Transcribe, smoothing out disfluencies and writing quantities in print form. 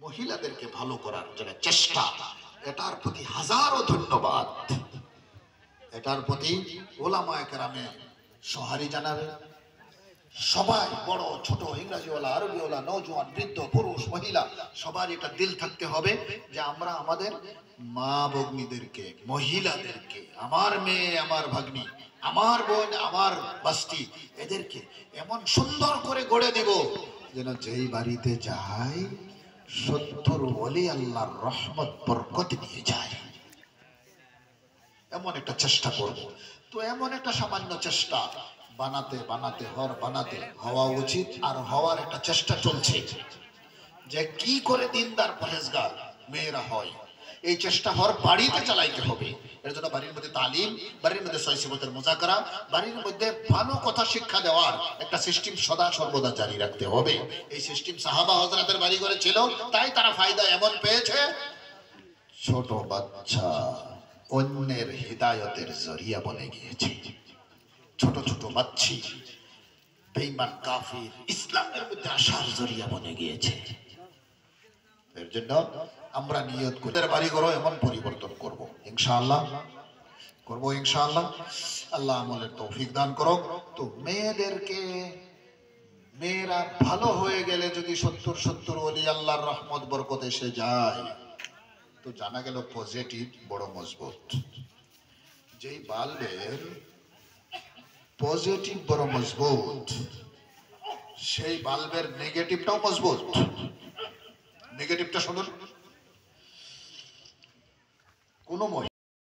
মহিলাদেরকে ভালো করার জন্য চেষ্টা, এটার প্রতি হাজারো ধন্যবাদ। এটার প্রতি ওলামায়ে কেরামে সহারি জানাবে। সবাই বড় ছোট, ইংরেজিওয়ালা, আরবিওয়ালা, নওজোয়ান, বৃদ্ধ, পুরুষ, মহিলা, সবার এটা দিল থাকতে হবে যে আমরা আমাদের মা ভগ্নীদেরকে, মহিলাদেরকে, আমার মেয়ে, আমার ভাগ্নি, আমার বোন, আমার বাস্তি, এদেরকে এমন সুন্দর করে গড়ে দেব যেন যেই বাড়িতে যায় 70 ওলি আল্লাহর রহমত বরকত নিয়ে যায়। এমন একটা চেষ্টা করব। তো এমন একটা সামান্য চেষ্টা বানাতে বানাতে বানাতে হওয়া উচিত, আর হওয়ার একটা চেষ্টা চলছে যে কি করে দিনদার পরেজগার মেয়েরা হয়। এই চেষ্টা হওয়ার বাড়িতে চালাইতে হবে। এর জন্য বাড়ির মধ্যে তালিম, বাড়ির মধ্যে সহিসবতের মুজাকারা, বাড়ির মধ্যে ভালো কথা শিক্ষা দেওয়ার একটা সিস্টেম সদা সর্বদা জারি রাখতে হবে। এই সিস্টেম সাহাবা হযরতের বাড়ি ঘরে ছিল, তাই তারা ফায়দা এমন পেয়েছে। ছোট বাচ্চা অন্যের হিদায়তের জরিয়া বনে গিয়েছে। ছোট ছোট বাচ্চি বেঈমান কাফির ইসলামের মধ্যে আসার জরিয়া বনে গিয়েছে। এর জন্য আমরা নিয়ত করি বাড়ি ঘর এমন পরিবর্তন করব, ইনশাআল্লাহ করব, ইনশাআল্লাহ। আল্লাহ আমলের তৌফিক দান করুক। তো মেয়েরা ভালো হয়ে গেলে যদি 70 ওলি আল্লাহর রহমত বরকত এসে যায়, তো জানা গেল পজিটিভ বড় মজবুত। যেই বাল্বের পজিটিভ বড় মজবুত, সেই বাল্বের নেগেটিভটাও মজবুত। নেগেটিভটা শুনুন, কোন